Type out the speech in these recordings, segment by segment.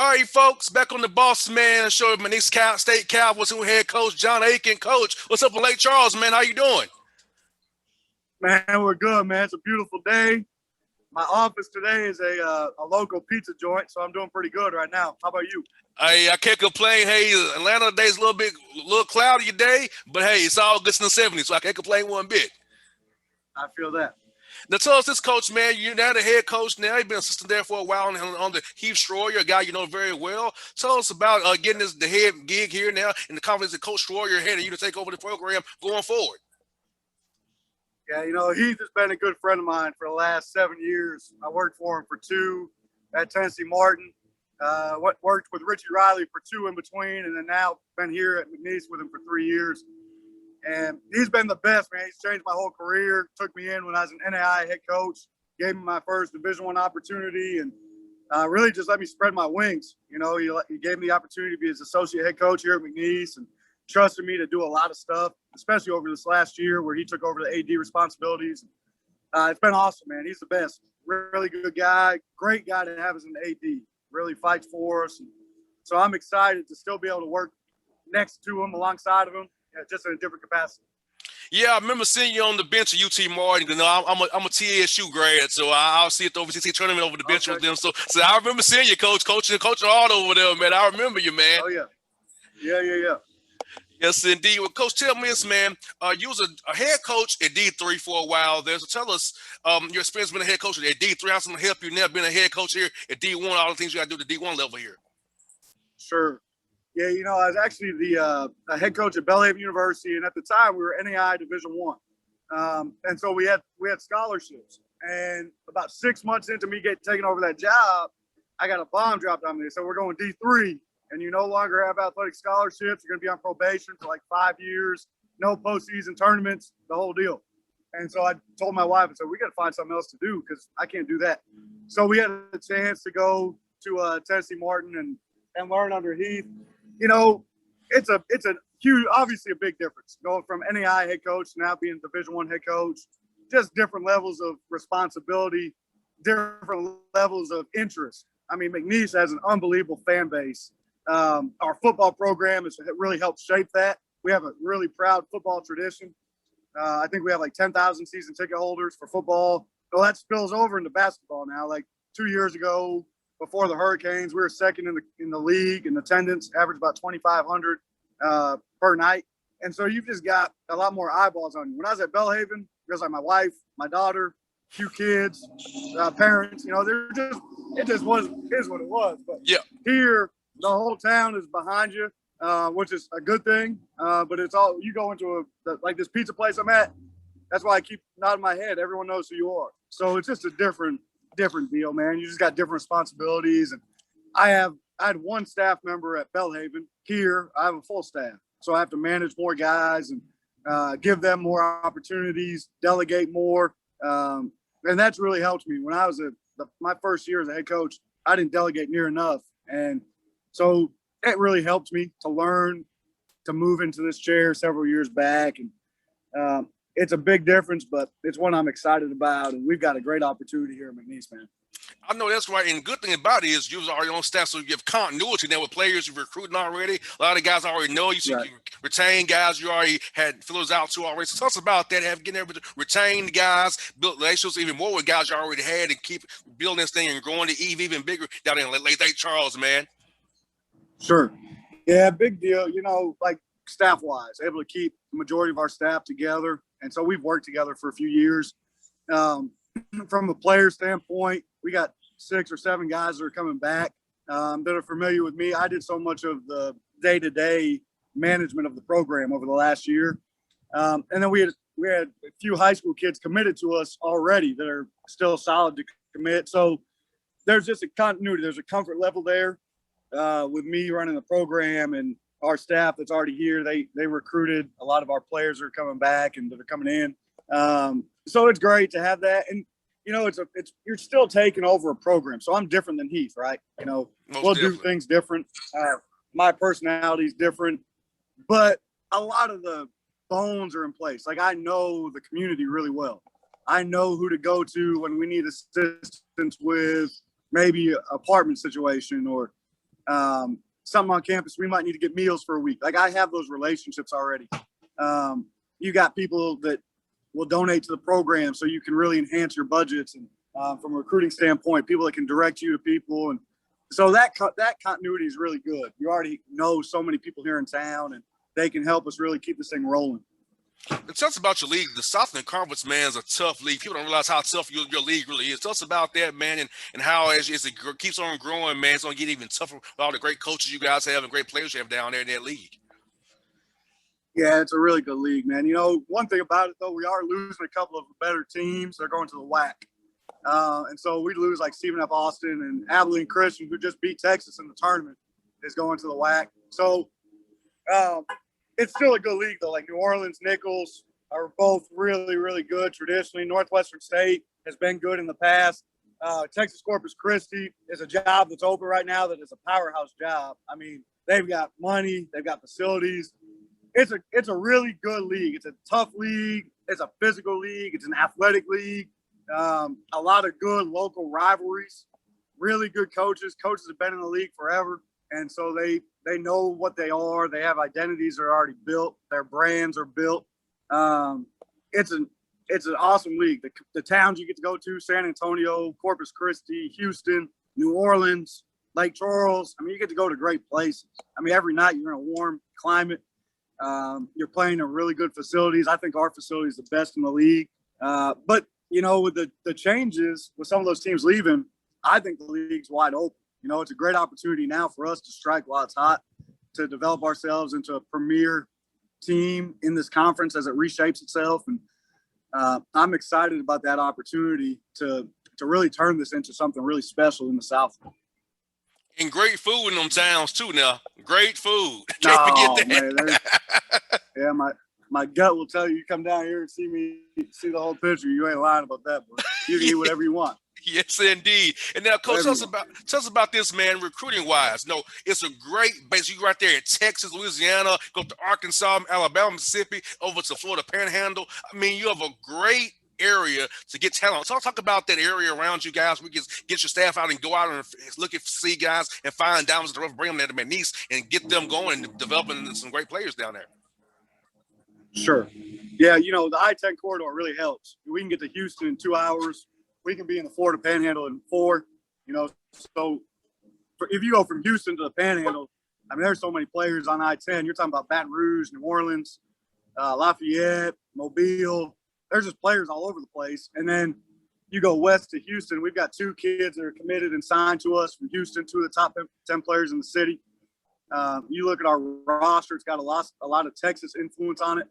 All right, folks, back on the Bossman show with McNeese State Cowboys and head coach John Aiken. Coach, what's up in Lake Charles, man? How you doing? Man, we're good, man. It's a beautiful day. My office today is a local pizza joint, so I'm doing pretty good right now. How about you? I can't complain. Hey, Atlanta today's a little cloudy today, but hey, it's all good in the 70s, so I can't complain one bit. I feel that. Now tell us this, coach, man. You're now the head coach now. You've been assistant there for a while on the Heath Schroyer, a guy you know very well. Tell us about getting the head gig here now and the confidence that Coach Schroyer had of you to take over the program going forward. Yeah, Heath has been a good friend of mine for the last 7 years. I worked for him for 2 at Tennessee Martin. Worked with Richie Riley for 2 in between, and then now been here at McNeese with him for 3 years. And he's been the best, man. He's changed my whole career. Took me in when I was an NAI head coach. Gave me my first Division I opportunity, and really just let me spread my wings. He gave me the opportunity to be his associate head coach here at McNeese, and trusted me to do a lot of stuff, especially over this last year where he took over the AD responsibilities. It's been awesome, man. He's the best. Really good guy. Great guy to have as an AD. Really fights for us. And so I'm excited to still be able to work next to him, alongside of him, just in a different capacity. Yeah, I remember seeing you on the bench at UT Martin. I'm a TSU grad, so I'll see it the OVCC tournament over the bench with them. So I remember seeing you, coaching hard over there, man. I remember you, man. Oh, yeah. Yeah. Yes, indeed. Well, Coach, tell me this, man. You was a head coach at D3 for a while there. So tell us your experience being a head coach at D3. How's it going to help you now being a head coach here at D1, all the things you got to do at the D1 level here? Sure. Yeah, I was actually the head coach at Belhaven University, and at the time we were NAI Division I, and so we had scholarships. And about 6 months into me taking over that job, I got a bomb dropped on me. So we're going D3, and you no longer have athletic scholarships. You're going to be on probation for like 5 years, no postseason tournaments, the whole deal. And so I told my wife, I said, we got to find something else to do because I can't do that. So we had a chance to go to Tennessee Martin and learn under Heath. It's a huge, obviously a big difference going from NAI head coach to now being Division I head coach. Just different levels of responsibility, different levels of interest. I mean, McNeese has an unbelievable fan base. Our football program has really helped shape that. We have a really proud football tradition. I think we have like 10,000 season ticket holders for football. Well, that spills over into basketball now. Like 2 years ago, before the Hurricanes, we were second in the league in attendance, average about 2,500 per night. And so you've just got a lot more eyeballs on you. When I was at Belhaven, it was like my wife, my daughter, few kids, parents. It just is what it was. But yeah, here the whole town is behind you, which is a good thing. But it's all, you go into like this pizza place I'm at. That's why I keep nodding my head. Everyone knows who you are. So it's just a different deal, man. You just got different responsibilities. And I had one staff member at Belhaven. Here I have a full staff, so I have to manage more guys and give them more opportunities, delegate more, and that's really helped me. When I was my first year as a head coach, I didn't delegate near enough, and so it really helped me to learn to move into this chair several years back. And it's a big difference, but it's one I'm excited about, and we've got a great opportunity here at McNeese, man. I know that's right. And the good thing about it is you are your own staff, so you have continuity now with players you're recruiting already. A lot of guys already know you, so right. You can retain guys you already had fillers out to already. So tell us about that, getting able to retain the guys, build relationships even more with guys you already had, and keep building this thing and growing the even bigger down in Lake Charles, man. Sure. Yeah, big deal. Like staff-wise, able to keep the majority of our staff together. And so we've worked together for a few years. From a player standpoint, we got 6 or 7 guys that are coming back that are familiar with me. I did so much of the day-to-day management of the program over the last year. And then we had a few high school kids committed to us already that are still solid to commit. So there's just a continuity. There's a comfort level there with me running the program, and our staff that's already here. They recruited a lot of our players that are coming back and that are coming in. So it's great to have that. And, you're still taking over a program. So I'm different than Heath, right? We'll do things different. My personality is different, but a lot of the bones are in place. Like, I know the community really well. I know who to go to when we need assistance with maybe an apartment situation or something on campus, we might need to get meals for a week. Like, I have those relationships already. You got people that will donate to the program so you can really enhance your budgets. And from a recruiting standpoint, people that can direct you to people. And so that continuity is really good. You already know so many people here in town, and they can help us really keep this thing rolling. And tell us about your league. The Southland Conference, man, is a tough league. People don't realize how tough your league really is. Tell us about that, man, and how as it keeps on growing, man, it's going to get even tougher with all the great coaches you guys have and great players you have down there in that league. Yeah, it's a really good league, man. You know, one thing about it, though, we are losing a couple of better teams. They're going to the WAC. And so we lose like Stephen F. Austin and Abilene Christian, who just beat Texas in the tournament, is going to the WAC. So it's still a good league, though. Like New Orleans, Nichols are both really, really good traditionally. Northwestern State has been good in the past. Texas Corpus Christi is a job that's open right now that is a powerhouse job. I mean, they've got money. They've got facilities. It's a really good league. It's a tough league. It's a physical league. It's an athletic league. A lot of good local rivalries. Really good coaches. Coaches have been in the league forever, and so they know what they are. They have identities that are already built. Their brands are built. It's an awesome league. The towns you get to go to: San Antonio, Corpus Christi, Houston, New Orleans, Lake Charles. I mean, you get to go to great places. I mean, every night you're in a warm climate. You're playing in really good facilities. I think our facility is the best in the league. But, you know, with the changes, with some of those teams leaving, I think the league's wide open. You know, it's a great opportunity now for us to strike while it's hot, to develop ourselves into a premier team in this conference as it reshapes itself. And I'm excited about that opportunity to really turn this into something really special in the South. And great food in them towns too. Now, great food. Can't forget that. Man, my gut will tell you. You come down here and see the whole picture. You ain't lying about that, boy. You can eat whatever you want. Yes, indeed. And now, Coach, tell us about this, man, recruiting wise. No, it's a great base. You right there in Texas, Louisiana, go to Arkansas, Alabama, Mississippi, over to Florida Panhandle. I mean, you have a great area to get talent. So I'll talk about that area around you guys. We can get your staff out and go out and look at see guys and find diamonds in the rough, bring them to McNeese and get them going and developing some great players down there. Sure. Yeah, you know, the I-10 corridor really helps. We can get to Houston in 2 hours. We can be in the Florida Panhandle in 4. You know, so if you go from Houston to the Panhandle, I mean, there's so many players on I-10. You're talking about Baton Rouge, New Orleans, Lafayette, Mobile. There's just players all over the place. And then you go west to Houston. We've got 2 kids that are committed and signed to us from Houston, 2 of the top 10 players in the city. You look at our roster, it's got a lot of Texas influence on it.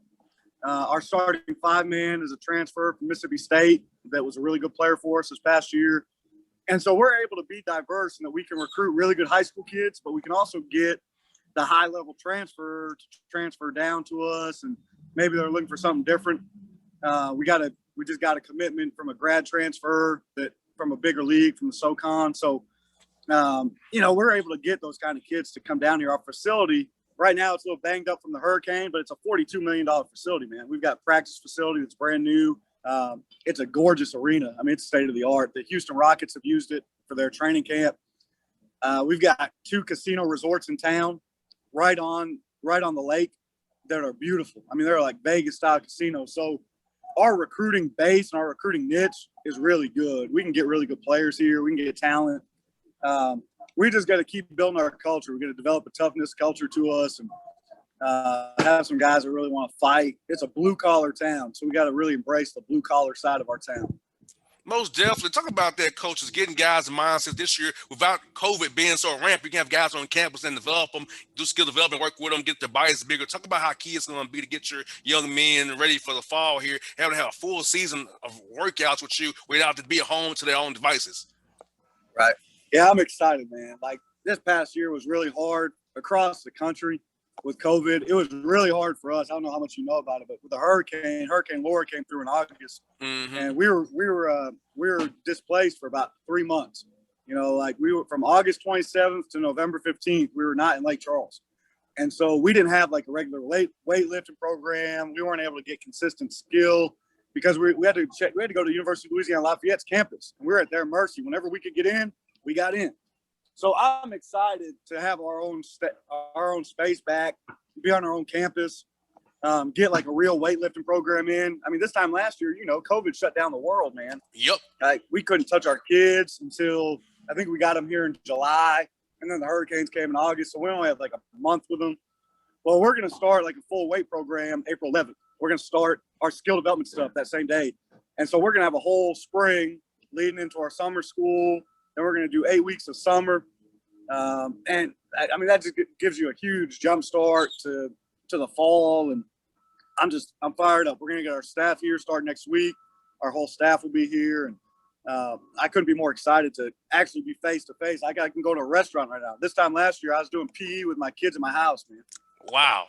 Our starting 5-man is a transfer from Mississippi State that was a really good player for us this past year. And so we're able to be diverse in that we can recruit really good high school kids, but we can also get the high-level transfer to transfer down to us, and maybe they're looking for something different. We just got a commitment from a grad transfer that from a bigger league from the SoCon. So, you know, we're able to get those kind of kids to come down here. Our facility right now, it's a little banged up from the hurricane, but it's a $42 million facility, man. We've got a practice facility that's brand new. It's a gorgeous arena. I mean, it's state of the art. The Houston Rockets have used it for their training camp. We've got 2 casino resorts in town right on the lake that are beautiful. I mean, they're like Vegas style casinos. So our recruiting base and our recruiting niche is really good. We can get really good players here. We can get talent. We just got to keep building our culture. We're going to develop a toughness culture to us and have some guys that really want to fight. It's a blue-collar town, so we got to really embrace the blue-collar side of our town. Most definitely. Talk about that, coaches, getting guys' mindsets this year without COVID being so rampant. You can have guys on campus and develop them, do skill development, work with them, get their bodies bigger. Talk about how key it's going to be to get your young men ready for the fall here, having to have a full season of workouts with you without to be at home to their own devices. Right. Yeah, I'm excited, man. Like, this past year was really hard across the country with COVID. It was really hard for us. I don't know how much you know about it, but with the Hurricane Laura came through in August, and we were displaced for about 3 months. You know, like we were from August 27th to November 15th. We were not in Lake Charles, and so we didn't have like a regular weightlifting program. We weren't able to get consistent skill because we had to go to University of Louisiana Lafayette's campus, and we were at their mercy. Whenever we could get in, we got in. So I'm excited to have our own space back, be on our own campus, get like a real weightlifting program in. I mean, this time last year, COVID shut down the world, man. Yep. Like we couldn't touch our kids until I think we got them here in July, and then the hurricanes came in August, so we only had like a month with them. Well, we're going to start like a full weight program April 11th. We're going to start our skill development stuff that same day, and so we're going to have a whole spring leading into our summer school. Then we're going to do 8 weeks of summer. And I mean, that just gives you a huge jump start to the fall. And I'm fired up. We're going to get our staff here starting next week. Our whole staff will be here. And I couldn't be more excited to actually be face to face. I can go to a restaurant right now. This time last year, I was doing PE with my kids in my house, man. Wow,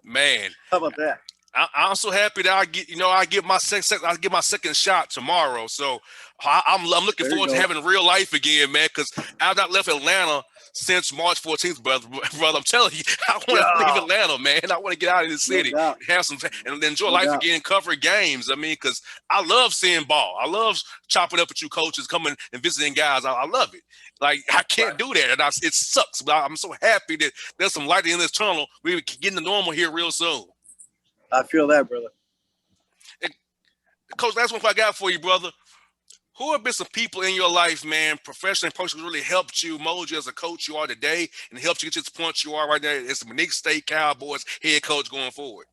man. How about that? I'm so happy that I get my second shot tomorrow. So I'm looking forward to having real life again, man. Because I've not left Atlanta since March 14th, brother. I'm telling you, I want to leave Atlanta, man. I want to get out of the city, have some, and enjoy life again, cover games. I mean, because I love seeing ball. I love chopping up with you coaches, coming and visiting guys. I love it. Like, I can't do that, and it sucks. But I'm so happy that there's some light in this tunnel. We're getting to normal here real soon. I feel that, brother. And, Coach, that's one I got for you, brother. Who have been some people in your life, man, professional and personal, really helped you mold you as a coach you are today and helped you get to this point you are right now as the McNeese State Cowboys head coach going forward?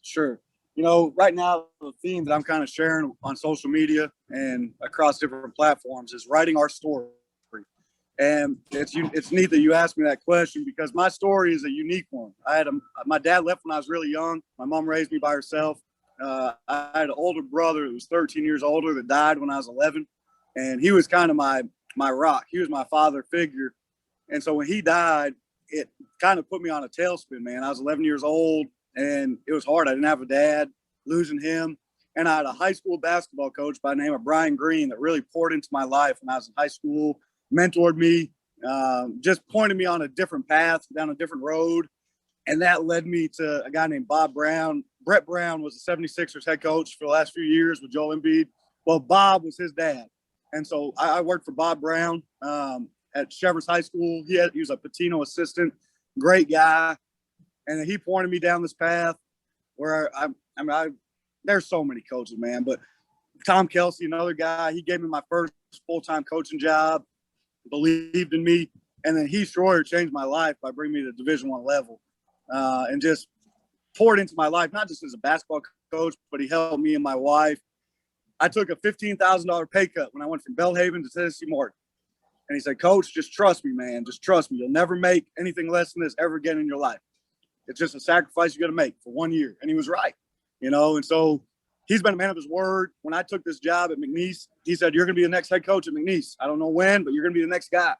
Sure. Right now, the theme that I'm kind of sharing on social media and across different platforms is writing our story. And it's neat that you asked me that question because my story is a unique one. My dad left when I was really young. My mom raised me by herself. I had an older brother who was 13 years older that died when I was 11. And he was kind of my rock. He was my father figure. And so when he died, it kind of put me on a tailspin, man. I was 11 years old and it was hard. I didn't have a dad, losing him. And I had a high school basketball coach by the name of Brian Green that really poured into my life when I was in high school, mentored me, just pointed me on a different path, down a different road. And that led me to a guy named Bob Brown. Brett Brown was the 76ers head coach for the last few years with Joel Embiid. Well, Bob was his dad. And so I worked for Bob Brown at Chevers High School. He was a Patino assistant, great guy. And he pointed me down this path where there's so many coaches, man. But Tom Kelsey, another guy, he gave me my first full-time coaching job, believed in me. And then Heath Schroyer changed my life by bringing me to Division I level and just poured into my life, not just as a basketball coach, but he helped me and my wife. I took a $15,000 pay cut when I went from Belhaven to Tennessee Martin. And he said, Coach, just trust me, man. Just trust me. You'll never make anything less than this ever again in your life. It's just a sacrifice you got to make for 1 year. And he was right, and so he's been a man of his word. When I took this job at McNeese, he said, you're going to be the next head coach at McNeese. I don't know when, but you're going to be the next guy.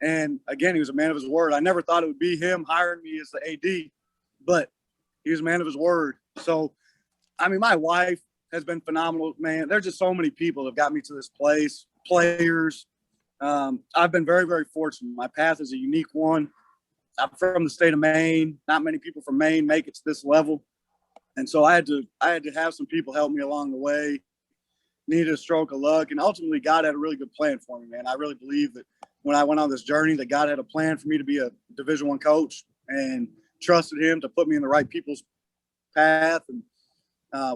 And again, he was a man of his word. I never thought it would be him hiring me as the AD, but he was a man of his word. So, I mean, my wife has been phenomenal, man. There's just so many people that have got me to this place, players. I've been very, very fortunate. My path is a unique one. I'm from the state of Maine. Not many people from Maine make it to this level. And so I had to have some people help me along the way, needed a stroke of luck. And ultimately, God had a really good plan for me, man. I really believe that when I went on this journey, that God had a plan for me to be a Division I coach and trusted him to put me in the right people's path. And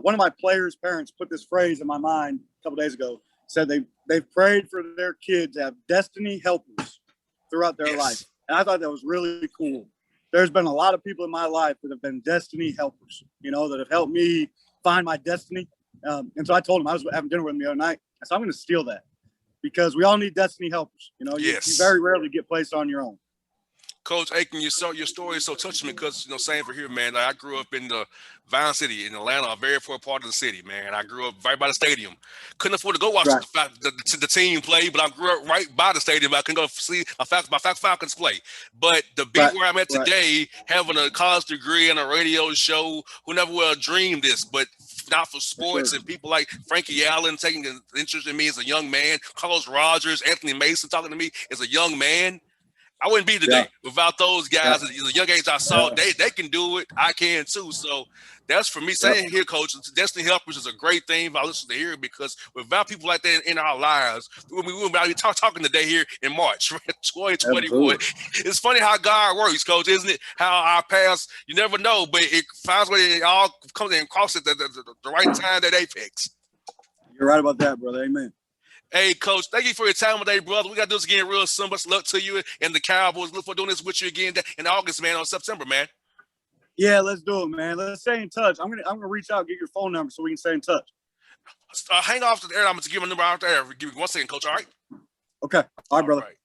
one of my players' parents put this phrase in my mind a couple days ago, said they've prayed for their kids to have destiny helpers throughout their life. And I thought that was really cool. There's been a lot of people in my life that have been destiny helpers, that have helped me find my destiny. And so I told him, I was having dinner with him the other night. I said, I'm going to steal that because we all need destiny helpers. You very rarely get placed on your own. Coach Aiken, your story is so touching because, same for here, man. Like, I grew up in the Vine City in Atlanta, a very poor part of the city, man. I grew up right by the stadium. Couldn't afford to go watch the team play, but I grew up right by the stadium. I couldn't go see my Falcons play. But to be where I'm at today, having a college degree and a radio show, who never would have dreamed this, but not for sports and people like Frankie Allen taking an interest in me as a young man, Carlos Rogers, Anthony Mason talking to me as a young man. I wouldn't be today without those guys. Yeah. The young age I saw, they can do it. I can too. So that's for me saying here, Coach. Destiny Helpers is a great thing. I listen to hear because without people like that in our lives, we wouldn't be talking today here in March, 2021. It's funny how God works, Coach, isn't it? How our past, you never know, but it finds way it all comes and crosses the right time that apex. You're right about that, brother. Amen. Hey, Coach, thank you for your time today, brother. We got to do this again real soon. Much luck to you and the Cowboys. Look for doing this with you again in August, man, on September, man. Yeah, let's do it, man. Let's stay in touch. I'm gonna reach out, get your phone number so we can stay in touch. Hang off to the air. I'm going to give a number out there. Give me 1 second, Coach. All right? Okay. All right, brother. All right.